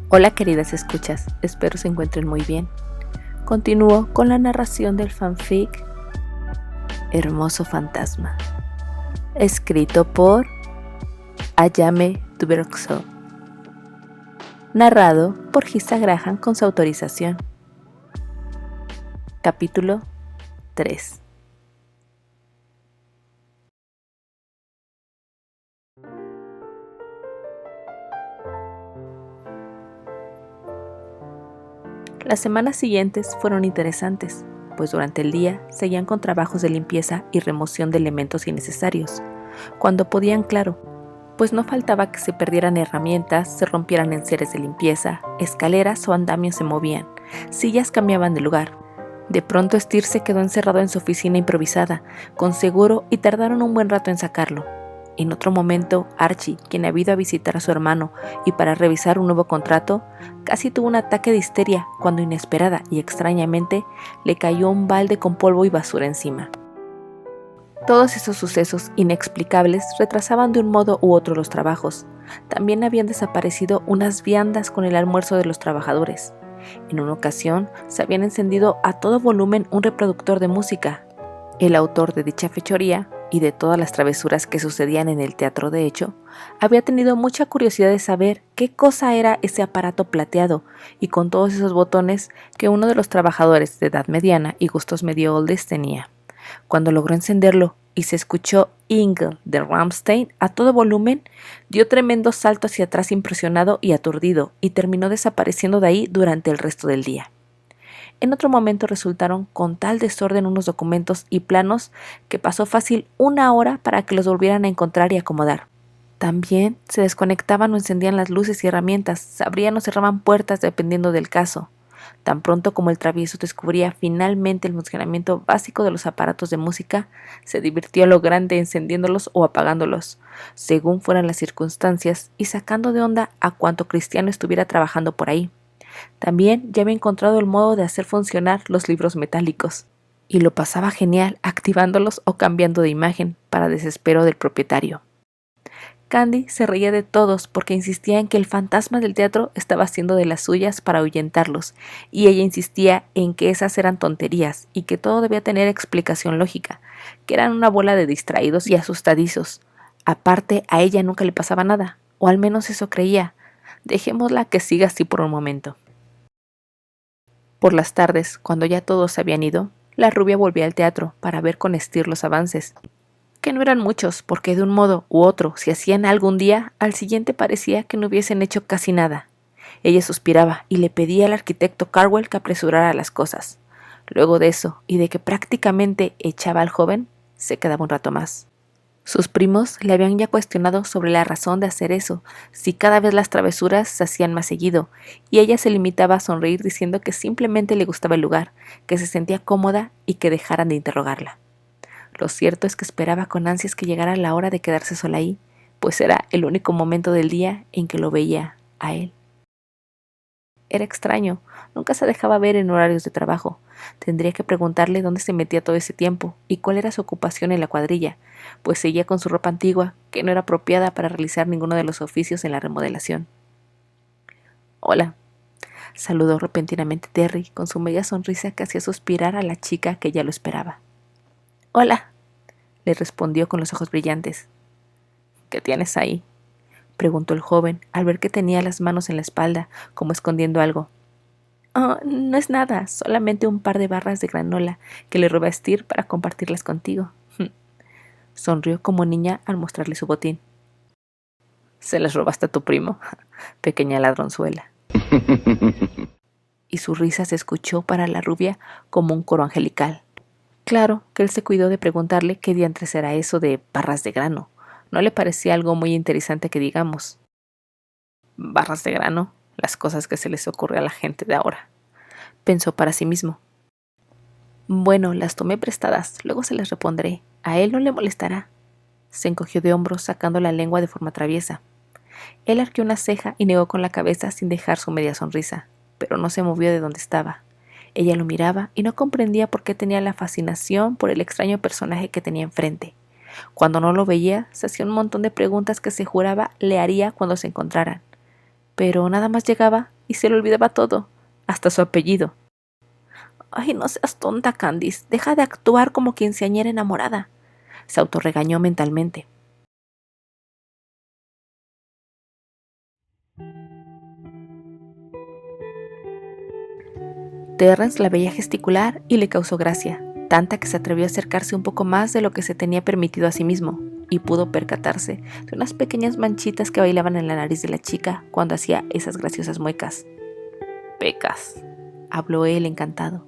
Hola queridas escuchas, espero se encuentren muy bien. Continúo con la narración del fanfic Hermoso Fantasma, escrito por Ayame Duberxo, narrado por Gista Graham con su autorización. Capítulo 3. Las semanas siguientes fueron interesantes, pues durante el día seguían con trabajos de limpieza y remoción de elementos innecesarios, cuando podían, claro, pues no faltaba que se perdieran herramientas, se rompieran enseres de limpieza, escaleras o andamios se movían, sillas cambiaban de lugar. De pronto Steer se quedó encerrado en su oficina improvisada, con seguro, y tardaron un buen rato en sacarlo. En otro momento, Archie, quien había ido a visitar a su hermano y para revisar un nuevo contrato, casi tuvo un ataque de histeria cuando inesperada y extrañamente le cayó un balde con polvo y basura encima. Todos esos sucesos inexplicables retrasaban de un modo u otro los trabajos. También habían desaparecido unas viandas con el almuerzo de los trabajadores. En una ocasión se habían encendido a todo volumen un reproductor de música. El autor de dicha fechoría y de todas las travesuras que sucedían en el teatro de hecho, había tenido mucha curiosidad de saber qué cosa era ese aparato plateado y con todos esos botones que uno de los trabajadores de edad mediana y gustos medio oldes tenía. Cuando logró encenderlo y se escuchó Ingle de Rammstein a todo volumen, dio tremendo salto hacia atrás impresionado y aturdido y terminó desapareciendo de ahí durante el resto del día. En otro momento resultaron con tal desorden unos documentos y planos que pasó fácil una hora para que los volvieran a encontrar y acomodar. También se desconectaban o encendían las luces y herramientas, se abrían o cerraban puertas dependiendo del caso. Tan pronto como el travieso descubría finalmente el funcionamiento básico de los aparatos de música, se divirtió a lo grande encendiéndolos o apagándolos, según fueran las circunstancias, y sacando de onda a cuanto cristiano estuviera trabajando por ahí. También ya había encontrado el modo de hacer funcionar los libros metálicos, y lo pasaba genial activándolos o cambiando de imagen, para desespero del propietario. Candy se reía de todos porque insistía en que el fantasma del teatro estaba haciendo de las suyas para ahuyentarlos, y ella insistía en que esas eran tonterías y que todo debía tener explicación lógica, que eran una bola de distraídos y asustadizos. Aparte, a ella nunca le pasaba nada, o al menos eso creía. Dejémosla que siga así por un momento. Por las tardes, cuando ya todos se habían ido, la rubia volvía al teatro para ver con Steer los avances, que no eran muchos, porque de un modo u otro, si hacían algún día, al siguiente parecía que no hubiesen hecho casi nada. Ella suspiraba y le pedía al arquitecto Carwell que apresurara las cosas. Luego de eso, y de que prácticamente echaba al joven, se quedaba un rato más. Sus primos le habían ya cuestionado sobre la razón de hacer eso, si cada vez las travesuras se hacían más seguido, y ella se limitaba a sonreír diciendo que simplemente le gustaba el lugar, que se sentía cómoda y que dejaran de interrogarla. Lo cierto es que esperaba con ansias que llegara la hora de quedarse sola ahí, pues era el único momento del día en que lo veía a él. Era extraño, nunca se dejaba ver en horarios de trabajo. Tendría que preguntarle dónde se metía todo ese tiempo y cuál era su ocupación en la cuadrilla, pues seguía con su ropa antigua, que no era apropiada para realizar ninguno de los oficios en la remodelación. «Hola», saludó repentinamente Terry, con su media sonrisa que hacía suspirar a la chica que ya lo esperaba. «Hola», le respondió con los ojos brillantes. «¿Qué tienes ahí?», preguntó el joven, al ver que tenía las manos en la espalda, como escondiendo algo. «Oh, no es nada, solamente un par de barras de granola que le robé a Steer para compartirlas contigo». Sonrió como niña al mostrarle su botín. «¿Se las robaste a tu primo?», pequeña ladronzuela. Y su risa se escuchó para la rubia como un coro angelical. Claro que él se cuidó de preguntarle qué diantres era eso de barras de grano. No le parecía algo muy interesante que digamos. «Barras de grano, las cosas que se les ocurre a la gente de ahora», pensó para sí mismo. «Bueno, las tomé prestadas, luego se las repondré. A él no le molestará». Se encogió de hombros, sacando la lengua de forma traviesa. Él arqueó una ceja y negó con la cabeza sin dejar su media sonrisa, pero no se movió de donde estaba. Ella lo miraba y no comprendía por qué tenía la fascinación por el extraño personaje que tenía enfrente. Cuando no lo veía, se hacía un montón de preguntas que se juraba le haría cuando se encontraran. Pero nada más llegaba, y se le olvidaba todo, hasta su apellido. Ay, no seas tonta, Candice. Deja de actuar como quinceañera enamorada. Se autorregañó mentalmente. Terrence la veía gesticular y le causó gracia, tanta que se atrevió a acercarse un poco más de lo que se tenía permitido a sí mismo, y pudo percatarse de unas pequeñas manchitas que bailaban en la nariz de la chica cuando hacía esas graciosas muecas. Pecas, habló él encantado.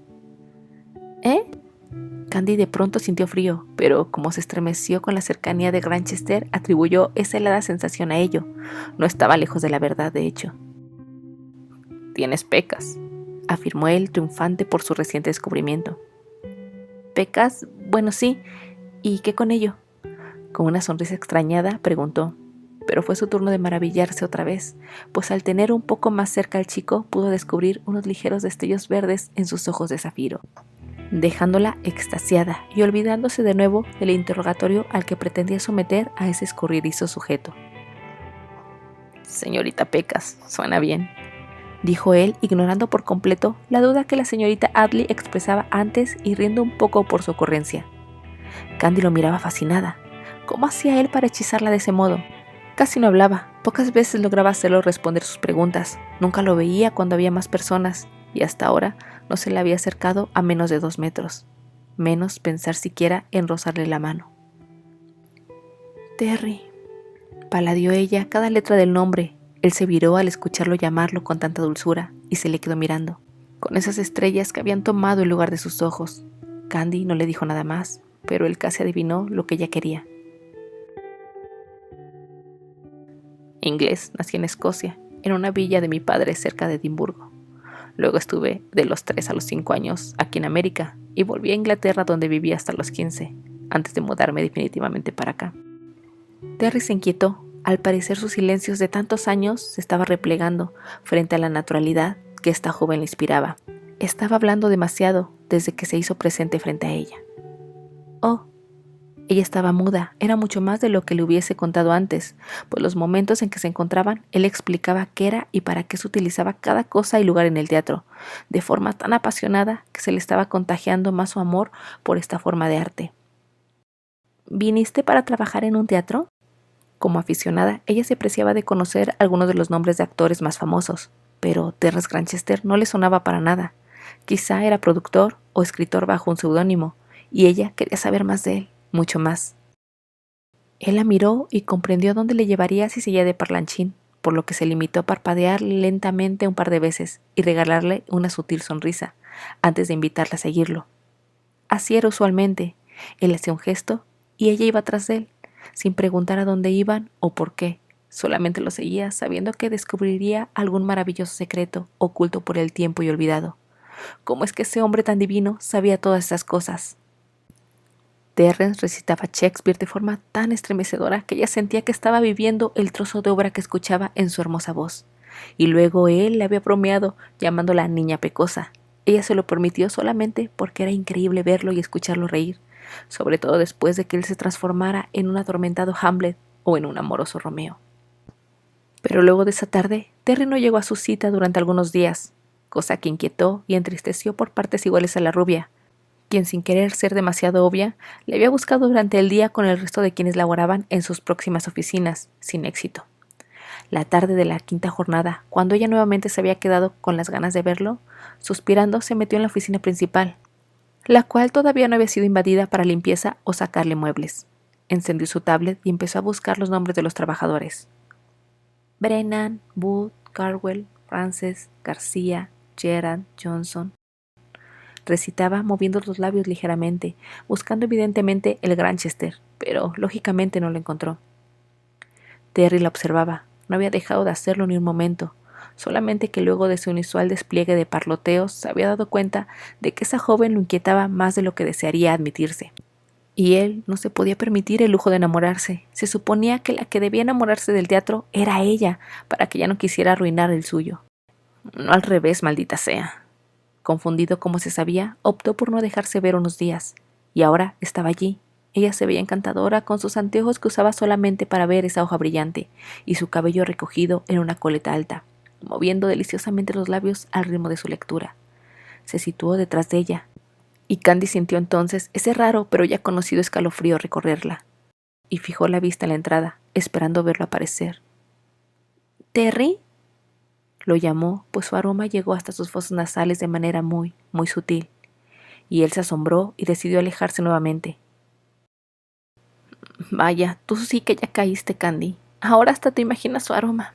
¿Eh? Candy de pronto sintió frío, pero como se estremeció con la cercanía de Granchester, atribuyó esa helada sensación a ello. No estaba lejos de la verdad, de hecho. Tienes pecas, afirmó él, triunfante por su reciente descubrimiento. ¿Pecas? Bueno, sí. ¿Y qué con ello? Con una sonrisa extrañada, preguntó. Pero fue su turno de maravillarse otra vez, pues al tener un poco más cerca al chico, pudo descubrir unos ligeros destellos verdes en sus ojos de zafiro, dejándola extasiada y olvidándose de nuevo del interrogatorio al que pretendía someter a ese escurridizo sujeto. Señorita Pecas, suena bien, dijo él, ignorando por completo la duda que la señorita Addley expresaba antes y riendo un poco por su ocurrencia. Candy lo miraba fascinada. ¿Cómo hacía él para hechizarla de ese modo? Casi no hablaba, pocas veces lograba hacerlo responder sus preguntas, nunca lo veía cuando había más personas, y hasta ahora no se le había acercado a menos de 2 metros, menos pensar siquiera en rozarle la mano. Terry, paladeó ella cada letra del nombre. Él se viró al escucharlo llamarlo con tanta dulzura y se le quedó mirando, con esas estrellas que habían tomado el lugar de sus ojos. Candy no le dijo nada más, pero él casi adivinó lo que ella quería. Inglés, nací en Escocia, en una villa de mi padre cerca de Edimburgo. Luego estuve de los 3 a los 5 años aquí en América y volví a Inglaterra donde viví hasta los 15, antes de mudarme definitivamente para acá. Terry se inquietó. Al parecer sus silencios de tantos años se estaba replegando frente a la naturalidad que esta joven le inspiraba. Estaba hablando demasiado desde que se hizo presente frente a ella. Oh, ella estaba muda, era mucho más de lo que le hubiese contado antes, pues los momentos en que se encontraban, él explicaba qué era y para qué se utilizaba cada cosa y lugar en el teatro, de forma tan apasionada que se le estaba contagiando más su amor por esta forma de arte. ¿Viniste para trabajar en un teatro? Como aficionada, ella se preciaba de conocer algunos de los nombres de actores más famosos, pero Terrence Granchester no le sonaba para nada. Quizá era productor o escritor bajo un seudónimo, y ella quería saber más de él, mucho más. Él la miró y comprendió dónde le llevaría si seguía de parlanchín, por lo que se limitó a parpadear lentamente un par de veces y regalarle una sutil sonrisa, antes de invitarla a seguirlo. Así era usualmente. Él hacía un gesto y ella iba tras de él, sin preguntar a dónde iban o por qué. Solamente lo seguía sabiendo que descubriría algún maravilloso secreto oculto por el tiempo y olvidado. ¿Cómo es que ese hombre tan divino sabía todas esas cosas? Terrence recitaba Shakespeare de forma tan estremecedora que ella sentía que estaba viviendo el trozo de obra que escuchaba en su hermosa voz. Y luego él le había bromeado llamándola niña pecosa. Ella se lo permitió solamente porque era increíble verlo y escucharlo reír, sobre todo después de que él se transformara en un atormentado Hamlet o en un amoroso Romeo. Pero luego de esa tarde, Terry no llegó a su cita durante algunos días, cosa que inquietó y entristeció por partes iguales a la rubia, quien sin querer ser demasiado obvia, le había buscado durante el día con el resto de quienes laboraban en sus próximas oficinas, sin éxito. La tarde de la quinta jornada, cuando ella nuevamente se había quedado con las ganas de verlo, suspirando se metió en la oficina principal, la cual todavía no había sido invadida para limpieza o sacarle muebles. Encendió su tablet y empezó a buscar los nombres de los trabajadores. Brennan, Booth, Carwell, Frances, García, Gerard, Johnson. Recitaba moviendo los labios ligeramente, buscando evidentemente el Granchester, pero lógicamente no lo encontró. Terry la observaba, no había dejado de hacerlo ni un momento, solamente que luego de su inusual despliegue de parloteos se había dado cuenta de que esa joven lo inquietaba más de lo que desearía admitirse. Y él no se podía permitir el lujo de enamorarse. Se suponía que la que debía enamorarse del teatro era ella, para que ya no quisiera arruinar el suyo. No al revés, maldita sea. Confundido como se sabía, optó por no dejarse ver unos días, y ahora estaba allí. Ella se veía encantadora con sus anteojos que usaba solamente para ver esa hoja brillante, y su cabello recogido en una coleta alta, moviendo deliciosamente los labios al ritmo de su lectura. Se situó detrás de ella, y Candy sintió entonces ese raro pero ya conocido escalofrío recorrerla, y fijó la vista en la entrada, esperando verlo aparecer. ¿Terry? Lo llamó, pues su aroma llegó hasta sus fosas nasales de manera muy, muy sutil, y él se asombró y decidió alejarse nuevamente. Vaya, tú sí que ya caíste, Candy. Ahora hasta te imaginas su aroma.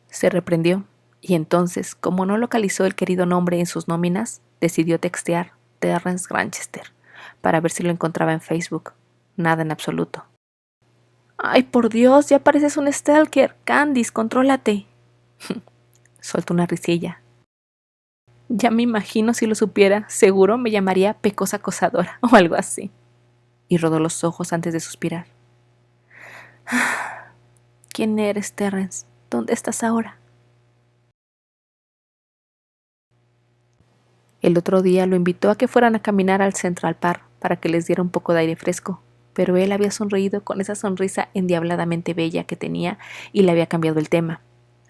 Se reprendió, y entonces, como no localizó el querido nombre en sus nóminas, decidió textear Terrence Granchester para ver si lo encontraba en Facebook. Nada en absoluto. ¡Ay, por Dios! Ya pareces un stalker. Candice, contrólate. Soltó una risilla. Ya me imagino si lo supiera, seguro me llamaría pecosa acosadora o algo así. Y rodó los ojos antes de suspirar. ¿Quién eres, Terrence? ¿Dónde estás ahora? El otro día lo invitó a que fueran a caminar al Central Park para que les diera un poco de aire fresco, pero él había sonreído con esa sonrisa endiabladamente bella que tenía y le había cambiado el tema.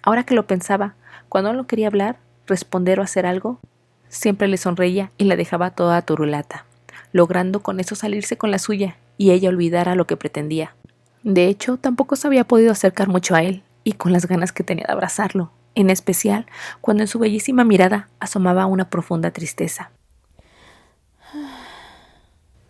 Ahora que lo pensaba, cuando no quería hablar, responder o hacer algo, siempre le sonreía y la dejaba toda turulata, logrando con eso salirse con la suya y ella olvidara lo que pretendía. De hecho, tampoco se había podido acercar mucho a él, y con las ganas que tenía de abrazarlo, en especial cuando en su bellísima mirada asomaba una profunda tristeza.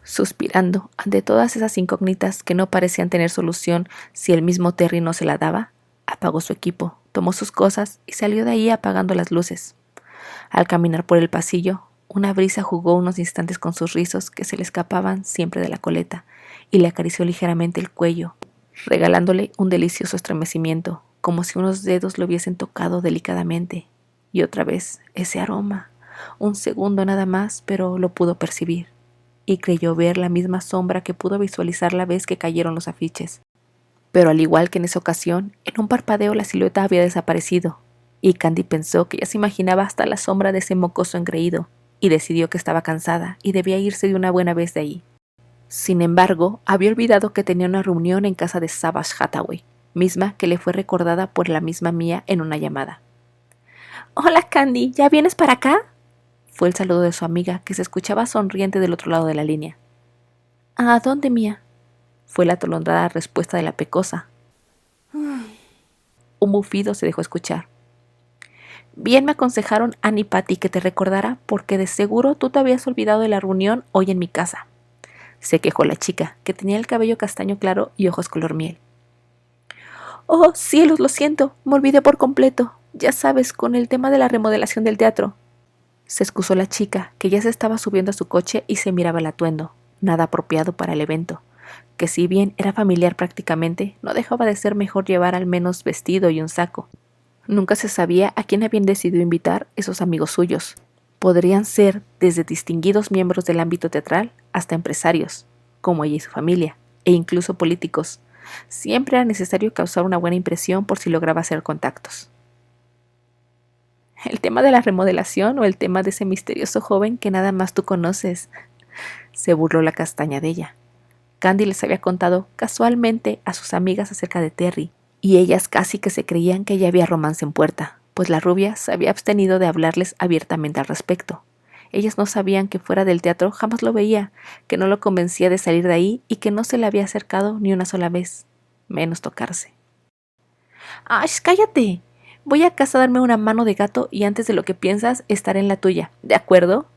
Suspirando ante todas esas incógnitas que no parecían tener solución si el mismo Terry no se la daba, apagó su equipo, tomó sus cosas y salió de ahí apagando las luces. Al caminar por el pasillo, una brisa jugó unos instantes con sus rizos que se le escapaban siempre de la coleta y le acarició ligeramente el cuello, regalándole un delicioso estremecimiento, como si unos dedos lo hubiesen tocado delicadamente. Y otra vez ese aroma. Un segundo nada más, pero lo pudo percibir, y creyó ver la misma sombra que pudo visualizar la vez que cayeron los afiches. Pero al igual que en esa ocasión, en un parpadeo la silueta había desaparecido, y Candy pensó que ya se imaginaba hasta la sombra de ese mocoso engreído, y decidió que estaba cansada y debía irse de una buena vez de ahí. Sin embargo, había olvidado que tenía una reunión en casa de Savage Hathaway, misma que le fue recordada por la misma Mia en una llamada. «Hola, Candy, ¿ya vienes para acá?», fue el saludo de su amiga, que se escuchaba sonriente del otro lado de la línea. «¿A dónde, Mia?», fue la atolondrada respuesta de la pecosa. Un bufido se dejó escuchar. «Bien me aconsejaron Annie y Patty que te recordara porque de seguro tú te habías olvidado de la reunión hoy en mi casa», se quejó la chica, que tenía el cabello castaño claro y ojos color miel. «Oh, cielos, lo siento, me olvidé por completo. Ya sabes, con el tema de la remodelación del teatro», se excusó la chica, que ya se estaba subiendo a su coche y se miraba el atuendo, nada apropiado para el evento, que si bien era familiar prácticamente, no dejaba de ser mejor llevar al menos vestido y un saco. Nunca se sabía a quién habían decidido invitar esos amigos suyos. Podrían ser desde distinguidos miembros del ámbito teatral hasta empresarios, como ella y su familia, e incluso políticos. Siempre era necesario causar una buena impresión por si lograba hacer contactos. ¿El tema de la remodelación o el tema de ese misterioso joven que nada más tú conoces?, se burló la castaña de ella. Candy les había contado casualmente a sus amigas acerca de Terry, y ellas casi que se creían que ya había romance en puerta, pues la rubia se había abstenido de hablarles abiertamente al respecto. Ellas no sabían que fuera del teatro jamás lo veía, que no lo convencía de salir de ahí y que no se le había acercado ni una sola vez, menos tocarse. ¡Ash, cállate! Voy a casa a darme una mano de gato y antes de lo que piensas estaré en la tuya, ¿de acuerdo?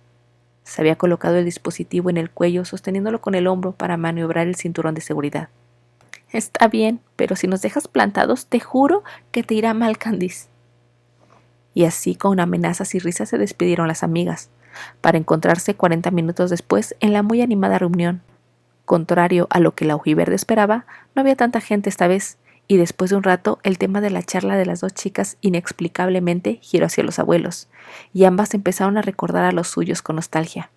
Se había colocado el dispositivo en el cuello, sosteniéndolo con el hombro para maniobrar el cinturón de seguridad. Está bien, pero si nos dejas plantados, te juro que te irá mal, Candice. Y así, con amenazas y risas, se despidieron las amigas, para encontrarse 40 minutos después en la muy animada reunión. Contrario a lo que la ojiverde esperaba, no había tanta gente esta vez, y después de un rato el tema de la charla de las dos chicas inexplicablemente giró hacia los abuelos, y ambas empezaron a recordar a los suyos con nostalgia.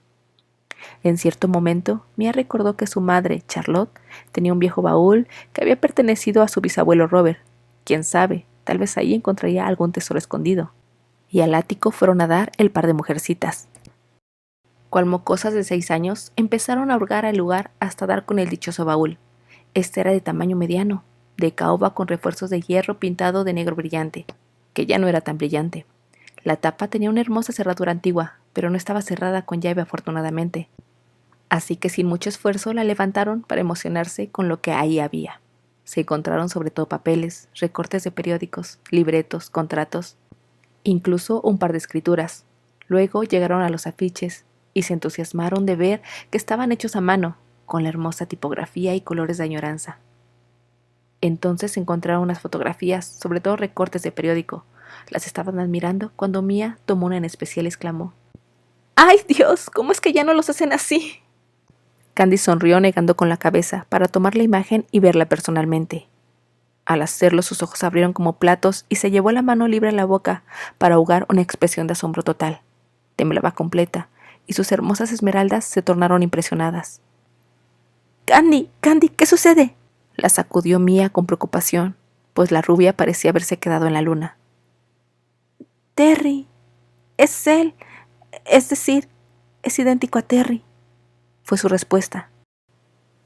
En cierto momento, Mia recordó que su madre, Charlotte, tenía un viejo baúl que había pertenecido a su bisabuelo Robert. Quién sabe, tal vez ahí encontraría algún tesoro escondido. Y al ático fueron a dar el par de mujercitas. Cual mocosas de 6 años, empezaron a hurgar al lugar hasta dar con el dichoso baúl. Este era de tamaño mediano, de caoba con refuerzos de hierro pintado de negro brillante, que ya no era tan brillante. La tapa tenía una hermosa cerradura antigua, pero no estaba cerrada con llave afortunadamente. Así que sin mucho esfuerzo la levantaron para emocionarse con lo que ahí había. Se encontraron sobre todo papeles, recortes de periódicos, libretos, contratos, incluso un par de escrituras. Luego llegaron a los afiches y se entusiasmaron de ver que estaban hechos a mano, con la hermosa tipografía y colores de añoranza. Entonces encontraron unas fotografías, sobre todo recortes de periódico. Las estaban admirando cuando Mía tomó una en especial y exclamó: ¡Ay, Dios! ¿Cómo es que ya no los hacen así? Candy sonrió negando con la cabeza para tomar la imagen y verla personalmente. Al hacerlo, sus ojos abrieron como platos y se llevó la mano libre a la boca para ahogar una expresión de asombro total. Temblaba completa y sus hermosas esmeraldas se tornaron impresionadas. ¡Candy! ¡Candy! ¿Qué sucede?, la sacudió Mía con preocupación, pues la rubia parecía haberse quedado en la luna. Terry, es él, es decir, es idéntico a Terry, fue su respuesta.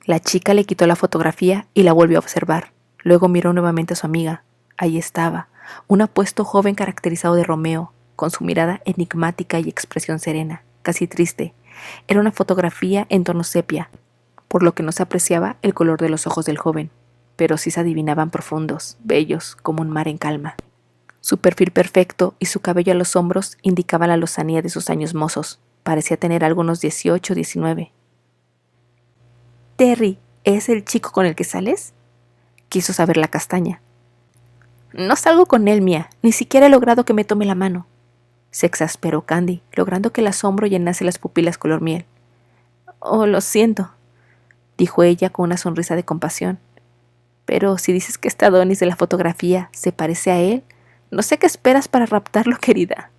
La chica le quitó la fotografía y la volvió a observar. Luego miró nuevamente a su amiga. Ahí estaba, un apuesto joven caracterizado de Romeo, con su mirada enigmática y expresión serena, casi triste. Era una fotografía en tono sepia, por lo que no se apreciaba el color de los ojos del joven, pero sí se adivinaban profundos, bellos, como un mar en calma. Su perfil perfecto y su cabello a los hombros indicaban la lozanía de sus años mozos. Parecía tener algunos 18 o 19. «Terry, ¿es el chico con el que sales?», quiso saber la castaña. «No salgo con él, Mía. Ni siquiera he logrado que me tome la mano», se exasperó Candy, logrando que el asombro llenase las pupilas color miel. «Oh, lo siento», dijo ella con una sonrisa de compasión. «Pero si dices que este Adonis de la fotografía se parece a él, no sé qué esperas para raptarlo, querida».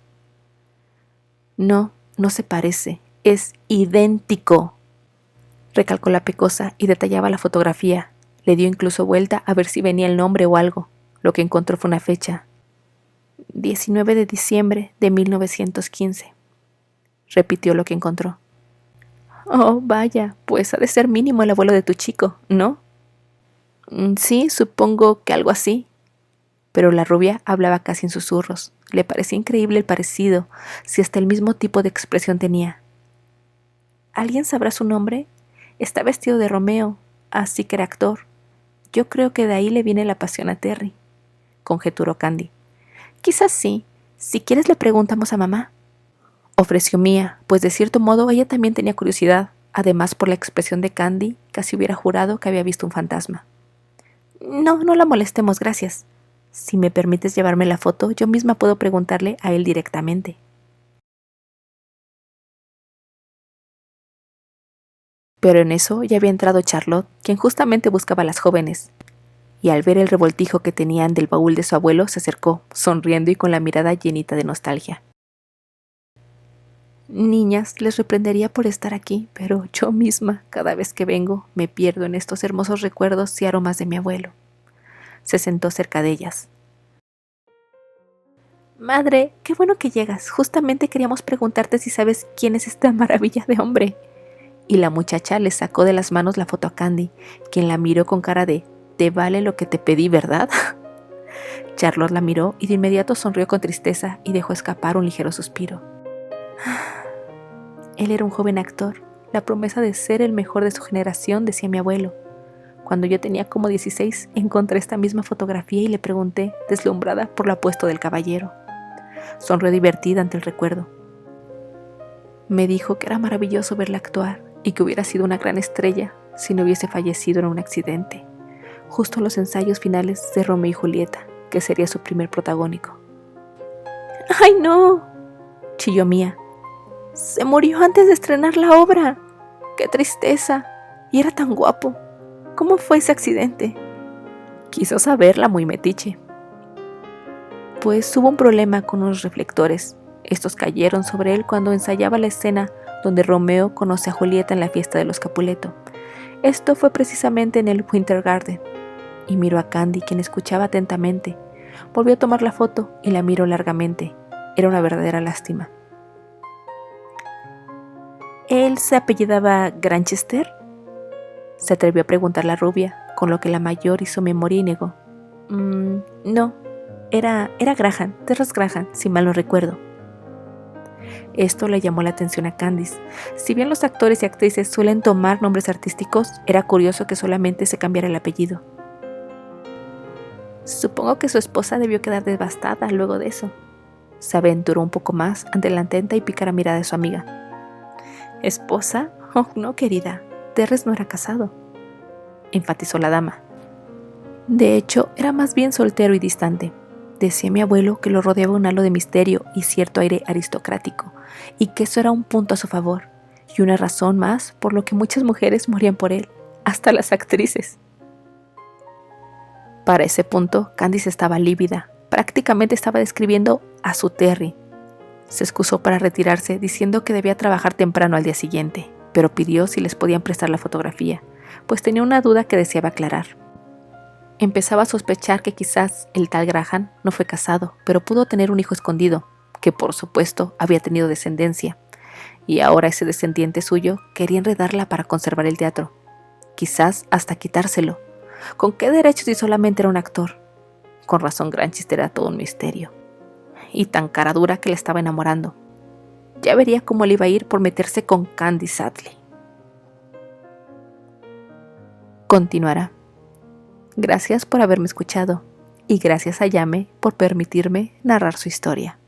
«No, no se parece. Es idéntico», recalcó la pecosa y detallaba la fotografía. Le dio incluso vuelta a ver si venía el nombre o algo. Lo que encontró fue una fecha. 19 de diciembre de 1915. Repitió lo que encontró. «Oh, vaya, pues ha de ser mínimo el abuelo de tu chico, ¿no?» «Sí, supongo que algo así». Pero la rubia hablaba casi en susurros. Le parecía increíble el parecido, si hasta el mismo tipo de expresión tenía. «¿Alguien sabrá su nombre? Está vestido de Romeo, así que era actor. Yo creo que de ahí le viene la pasión a Terry», conjeturó Candy. «Quizás sí. Si quieres le preguntamos a mamá», ofreció Mía, pues de cierto modo ella también tenía curiosidad. Además, por la expresión de Candy, casi hubiera jurado que había visto un fantasma. «No, no la molestemos, gracias. Si me permites llevarme la foto, yo misma puedo preguntarle a él directamente». Pero en eso ya había entrado Charlotte, quien justamente buscaba a las jóvenes, y al ver el revoltijo que tenían del baúl de su abuelo, se acercó, sonriendo y con la mirada llenita de nostalgia. «Niñas, les reprendería por estar aquí, pero yo misma, cada vez que vengo, me pierdo en estos hermosos recuerdos y aromas de mi abuelo». Se sentó cerca de ellas. «Madre, qué bueno que llegas. Justamente queríamos preguntarte si sabes quién es esta maravilla de hombre». Y la muchacha le sacó de las manos la foto a Candy, quien la miró con cara de «Te vale lo que te pedí, ¿verdad?». Charlotte la miró y de inmediato sonrió con tristeza y dejó escapar un ligero suspiro. «Él era un joven actor, la promesa de ser el mejor de su generación», decía mi abuelo. Cuando yo tenía como 16, encontré esta misma fotografía y le pregunté, deslumbrada por lo apuesto del caballero. Sonrió divertida ante el recuerdo. Me dijo que era maravilloso verla actuar y que hubiera sido una gran estrella si no hubiese fallecido en un accidente, justo en los ensayos finales de Romeo y Julieta, que sería su primer protagónico. «¡Ay, no!», chilló Mía. «Se murió antes de estrenar la obra. ¡Qué tristeza! Y era tan guapo. ¿Cómo fue ese accidente?», quiso saberla muy metiche. Pues hubo un problema con unos reflectores. Estos cayeron sobre él cuando ensayaba la escena donde Romeo conoce a Julieta en la fiesta de los Capuleto. Esto fue precisamente en el Winter Garden. Y miró a Candy, quien escuchaba atentamente. Volvió a tomar la foto y la miró largamente. Era una verdadera lástima. «¿Él se apellidaba Granchester?», se atrevió a preguntar la rubia, con lo que la mayor hizo memoria y negó. «No, Era Graham, Terrence Graham, si mal no recuerdo. Esto le llamó la atención a Candice. Si bien los actores y actrices suelen tomar nombres artísticos, era curioso que solamente se cambiara el apellido. Supongo que su esposa debió quedar devastada luego de eso. Se aventuró un poco más ante la atenta y pícara mirada de su amiga. ¿Esposa? Oh, no, querida. Terrence no era casado, enfatizó la dama. De hecho, era más bien soltero y distante. Decía mi abuelo que lo rodeaba un halo de misterio y cierto aire aristocrático, y que eso era un punto a su favor, y una razón más por lo que muchas mujeres morían por él, hasta las actrices. Para ese punto, Candice estaba lívida. Prácticamente estaba describiendo a su Terry. Se excusó para retirarse, diciendo que debía trabajar temprano al día siguiente, pero pidió si les podían prestar la fotografía, pues tenía una duda que deseaba aclarar. Empezaba a sospechar que quizás el tal Graham no fue casado, pero pudo tener un hijo escondido, que por supuesto había tenido descendencia, y ahora ese descendiente suyo quería enredarla para conservar el teatro, quizás hasta quitárselo. ¿Con qué derecho si solamente era un actor? Con razón Granchester era todo un misterio, y tan cara dura que le estaba enamorando. Ya vería cómo le iba a ir por meterse con Candice Sadley. Continuará. Gracias por haberme escuchado y gracias a Yame por permitirme narrar su historia.